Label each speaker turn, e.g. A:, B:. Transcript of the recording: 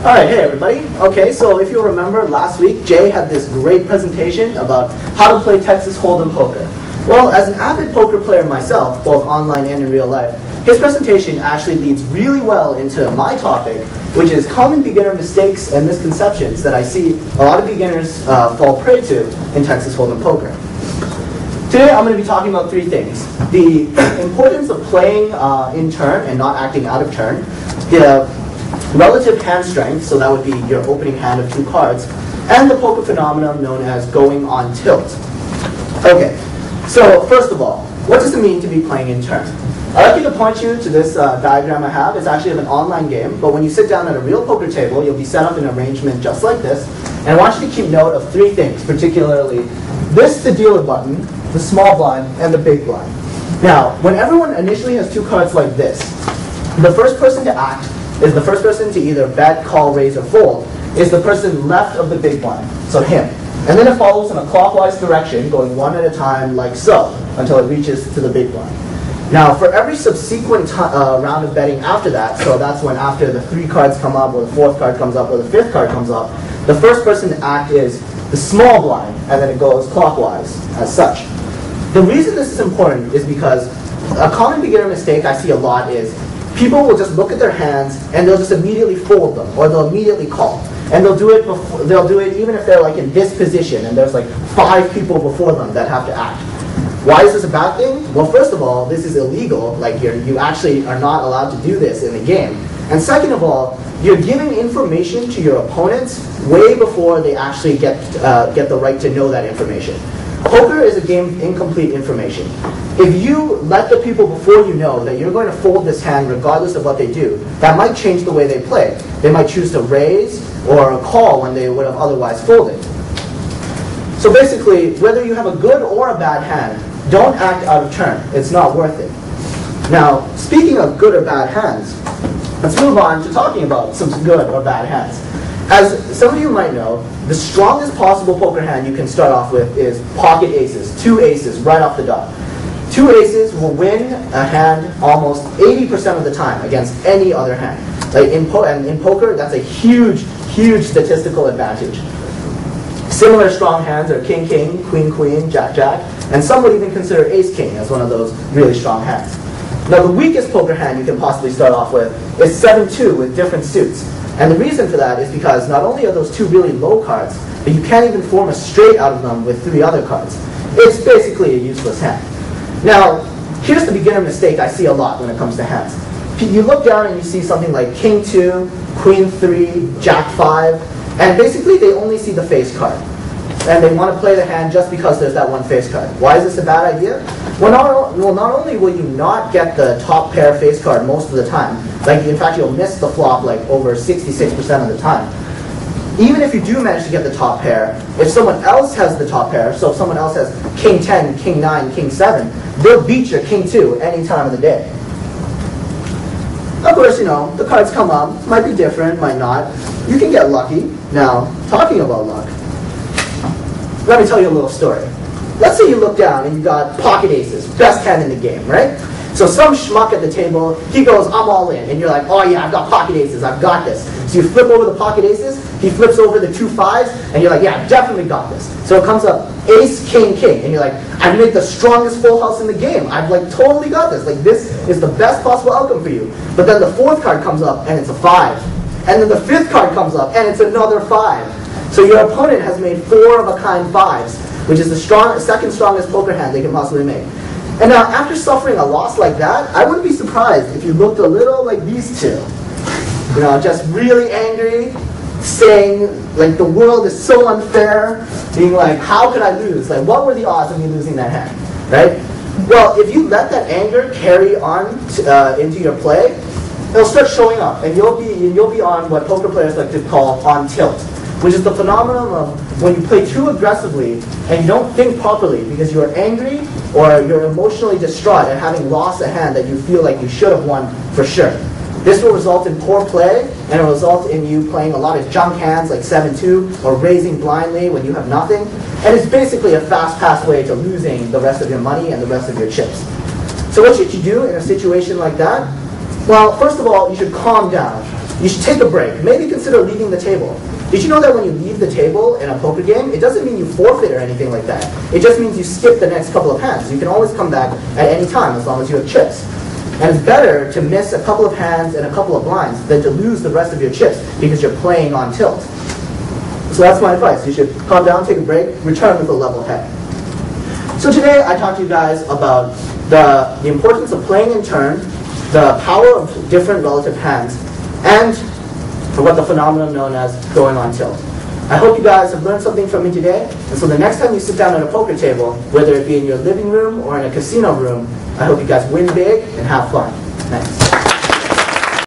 A: All right, hey everybody. Okay, so if you'll remember, last week Jay had this great presentation about how to play Texas Hold'em poker. Well, as an avid poker player myself, both online and in real life, his presentation actually leads really well into my topic, which is common beginner mistakes and misconceptions that I see a lot of beginners fall prey to in Texas Hold'em poker. Today I'm going to be talking about three things: the importance of playing in turn and not acting out of turn, the relative hand strength, so that would be your opening hand of 2 cards, and the poker phenomenon known as going on tilt. Okay, so first of all, what does it mean to be playing in turn? I'd like you to point you to this diagram I have. It's actually of an online game, but when you sit down at a real poker table, you'll be set up in an arrangement just like this. And I want you to keep note of 3 things, particularly this, the dealer button, the small blind, and the big blind. Now, when everyone initially has 2 cards like this, the first person to act is the first person to either bet, call, raise, or fold, is the person left of the big blind, so him. And then it follows in a clockwise direction, going one at a time like so, until it reaches to the big blind. Now, for every subsequent round of betting after that, so that's when after the 3 cards come up, or the 4th card comes up, or the 5th card comes up, the first person to act is the small blind, and then it goes clockwise, as such. The reason this is important is because a common beginner mistake I see a lot is people will just look at their hands and they'll just immediately fold them, or they'll immediately call. And they'll do it before, they'll do it even if they're like in this position and there's like 5 people before them that have to act. Why is this a bad thing? Well, first of all, this is illegal. Like you actually are not allowed to do this in the game. And second of all, you're giving information to your opponents way before they actually get the right to know that information. Poker is a game of incomplete information. If you let the people before you know that you're going to fold this hand regardless of what they do, that might change the way they play. They might choose to raise or call when they would have otherwise folded. So basically, whether you have a good or a bad hand, don't act out of turn. It's not worth it. Now, speaking of good or bad hands, let's move on to talking about some good or bad hands. As some of you might know, the strongest possible poker hand you can start off with is pocket aces, 2 aces right off the dot. 2 aces will win a hand almost 80% of the time against any other hand. Like in poker, that's a huge, huge statistical advantage. Similar strong hands are king-king, queen-queen, jack-jack, and some would even consider ace-king as one of those really strong hands. Now the weakest poker hand you can possibly start off with is 7-2 with different suits. And the reason for that is because not only are those 2 really low cards, but you can't even form a straight out of them with 3 other cards. It's basically a useless hand. Now, here's the beginner mistake I see a lot when it comes to hands. You look down and you see something like King 2, Queen 3, Jack 5, and basically they only see the face card. And they want to play the hand just because there's that one face card. Why is this a bad idea? Well, not only will you not get the top pair face card most of the time, like in fact you'll miss the flop like over 66% of the time. Even if you do manage to get the top pair, if someone else has the top pair, so if someone else has King 10, King 9, King 7, they'll beat your King 2 any time of the day. Of course, you know, the cards come up, might be different, might not. You can get lucky. Now, talking about luck, let me tell you a little story. Let's say you look down and you got pocket aces, best hand in the game, right? So some schmuck at the table, he goes, I'm all in. And you're like, oh yeah, I've got pocket aces, I've got this. So you flip over the pocket aces, he flips over the 2 5s, and you're like, yeah, I've definitely got this. So it comes up ace, king, king. And you're like, I've made the strongest full house in the game. I've like totally got this. Like this is the best possible outcome for you. But then the 4th card comes up and it's a 5. And then the 5th card comes up and it's another 5. So your opponent has made 4 of a kind 5s, which is the second strongest poker hand they can possibly make. And now, after suffering a loss like that, I wouldn't be surprised if you looked a little like these 2. You know, just really angry, saying, like, the world is so unfair, being like, how could I lose? Like, what were the odds of me losing that hand, right? Well, if you let that anger carry on into your play, it'll start showing up, and you'll be on what poker players like to call on tilt, which is the phenomenon of when you play too aggressively and you don't think properly because you're angry or you're emotionally distraught at having lost a hand that you feel like you should have won for sure. This will result in poor play, and it will result in you playing a lot of junk hands like 7-2 or raising blindly when you have nothing. And it's basically a fast-pass way to losing the rest of your money and the rest of your chips. So what should you do in a situation like that? Well, first of all, you should calm down. you should take a break. Maybe consider leaving the table. Did you know that when you leave the table in a poker game, it doesn't mean you forfeit or anything like that. It just means you skip the next couple of hands. You can always come back at any time as long as you have chips. And it's better to miss a couple of hands and a couple of blinds than to lose the rest of your chips because you're playing on tilt. So that's my advice. You should calm down, take a break, return with a level head. So today I talked to you guys about the importance of playing in turn, the power of different relative hands, and what the phenomenon known as going on tilt. I hope you guys have learned something from me today, and so the next time you sit down at a poker table, whether it be in your living room or in a casino room, I hope you guys win big and have fun. Thanks.